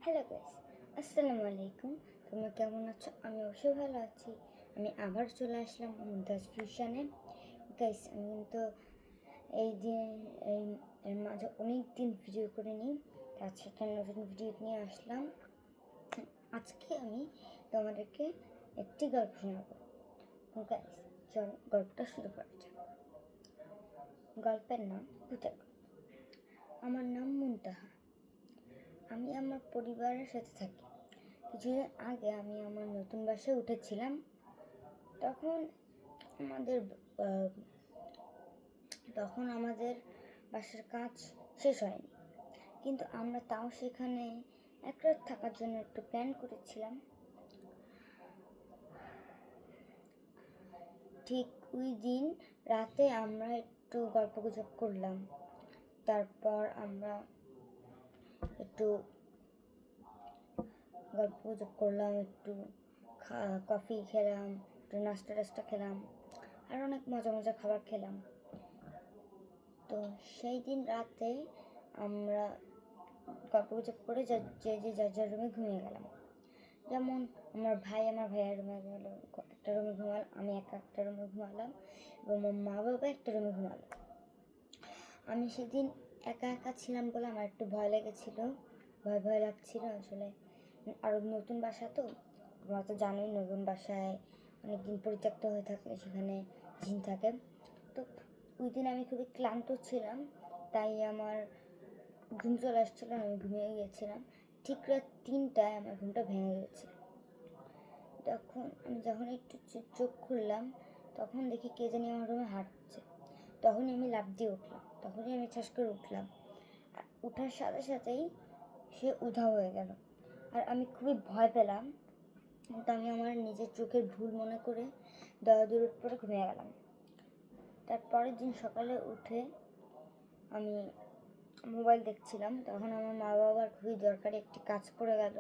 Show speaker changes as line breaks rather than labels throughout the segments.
Hello guys, আসসালামু আলাইকুম। তোমরা কেমন আছো? আমি অবশ্যই ভালো আছি। আমি আবার চলে আসলাম মুমতাজ ফিউশনে। গাইস, আমি কিন্তু এই দিন এই এর মাঝে অনেক দিন ভিডিও করে নিই, আজকে একটা নতুন ভিডিও নিয়ে আসলাম। আজকে আমি তোমাদেরকে একটি গল্প শোনাবো। গাইস, চলো গল্পটা শুরু করা যাক। গল্পের নাম ভূতের গল্প। আমার নাম মুনতাহা। আমি আমার পরিবারের সাথে থাকি। কিছুদিন আগে আমি আমার নতুন বাসায় উঠেছিলাম। তখন আমাদের আহ, তখন আমাদের বাসার কাজ শেষ হয়নি, কিন্তু আমরা তাও সেখানে এক রাত থাকার জন্য একটু প্ল্যান করেছিলাম। ঠিক ওই দিন রাতে আমরা একটু গল্পগুজব করলাম। তারপর আমরা একটু গল্পগুজব করলাম, একটু কফি খেলাম, একটু নাস্তা টাস্তা খেলাম, আর অনেক মজা মজা খাবার খেলাম। তো সেই দিন রাতে আমরা গল্পগুজব করে যে যে যার যার রুমে ঘুমিয়ে গেলাম। যেমন আমার ভাইয়ের রুমে গেল, একটা রুমে ঘুমাল, আমি একটা রুমে ঘুমালাম, এবং আমার মা বাবা একটা রুমে ঘুমালো। আমি সেদিন একা একা ছিলাম বলে আমার একটু ভয় লেগেছিল, ভয় ভয় লাগছিল আসলে। আর নতুন বাসা তো, তোমরা তো জানোই নতুন বাসায় অনেকদিন পরিত্যক্ত হয়ে থাকলে সেখানে জিন থাকে। তো ওই দিন আমি খুবই ক্লান্ত ছিলাম, তাই আমার ঘুম চলে আসছিলো, আমি ঘুমিয়ে গিয়েছিলাম। ঠিক রাত 3টায় আমার ঘুমটা ভেঙে গেছিল। যখন একটু চোখ খুললাম, তখন দেখি কে জানি আমার রুমে হাঁটছে। তখনই আমি লাফ দিয়ে উঠলাম, তখনই আমি ঠাস করে উঠলাম। আর ওঠার সাথে সাথেই সে উধাও হয়ে গেল, আর আমি খুবই ভয় পেলাম। কিন্তু আমি আমার নিজের চোখের ভুল মনে করে দৌড় পরে ঘুমিয়ে গেলাম। তার পরের দিন সকালে উঠে আমি মোবাইল দেখছিলাম, তখন আমার মা বাবার খুবই দরকারি একটি কাজ পড়ে গেল,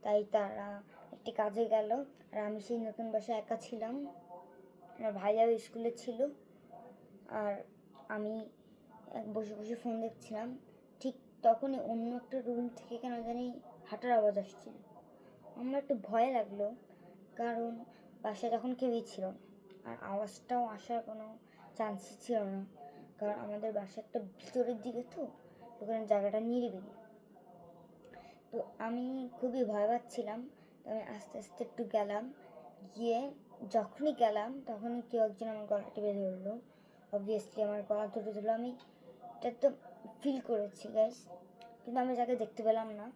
তাই তারা একটি কাজে গেল। আর আমি সেই নতুন বাসায় একা ছিলাম, আমার ভাইয়াও স্কুলে ছিল, আর আমি বসে বসে ফোন দেখছিলাম। ঠিক তখনই অন্য একটা রুম থেকে কেন জানি হাঁটার আওয়াজ আসছিল। আমার একটু ভয় লাগলো, কারণ বাসায় তখন কেউই ছিল না, আর আওয়াজটাও আসার কোনো চান্সই ছিল না, কারণ আমাদের বাসা একটা ভিতরের দিকে, তো ওখানে জায়গাটা নিরিবিলি। তো আমি খুবই ভয় পাচ্ছিলাম। তো আমি আস্তে আস্তে একটু গেলাম, গিয়ে যখনই গেলাম তখনই কেউ একজন আমার গলা টিপে ধরলো। অবভিয়াসলি আমার গলা ধরলো, আমি এটা তো ফিল করেছি গাইস, কিন্তু আমি যাকে দেখতে পেলাম না।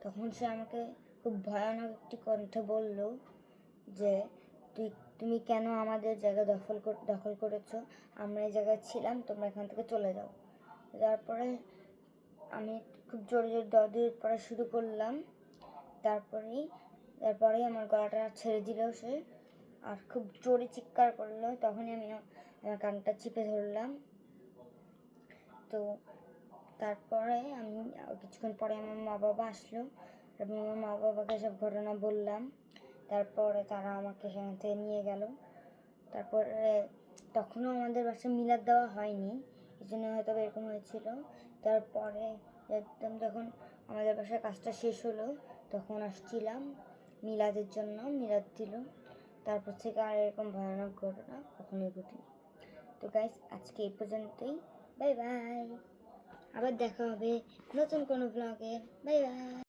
তখন সে আমাকে খুব ভয়ানক একটি কণ্ঠে বলল যে তুমি কেন আমাদের জায়গা দখল করেছো? আমরা এই জায়গায় ছিলাম, তোমরা এখান থেকে চলে যাও। তারপরে আমি খুব জোরে জোরে দৌড় পড়া শুরু করলাম। তারপরেই আমার গলাটা ছেড়ে দিল সে, আর খুব জোরে চিৎকার করলো। তখনই আমি আমার কানটা চিপে ধরলাম। তো তারপরে আমি কিছুক্ষণ পরে আমার মা বাবা আসলো, আমি আমার মা বাবাকে সব ঘটনা বললাম। তারপরে তারা আমাকে সেখান থেকে নিয়ে গেল। তারপরে তখনও আমাদের বাসায় মিলাদ দেওয়া হয়নি, এই জন্য হয়তো এরকম হয়েছিল। তারপরে একদম যখন আমাদের বাসায় কাজটা শেষ হলো, তখন আসছিলাম মিলাদের জন্য, মিলাদ দিল। তারপর থেকে আর এরকম ভয়ানক ঘটনা কখনোই ঘটেনি। তো গাইস, আজকে এই পর্যন্তই। বাই বাই, আবার দেখা হবে নতুন কোনো ব্লগে। Bye bye.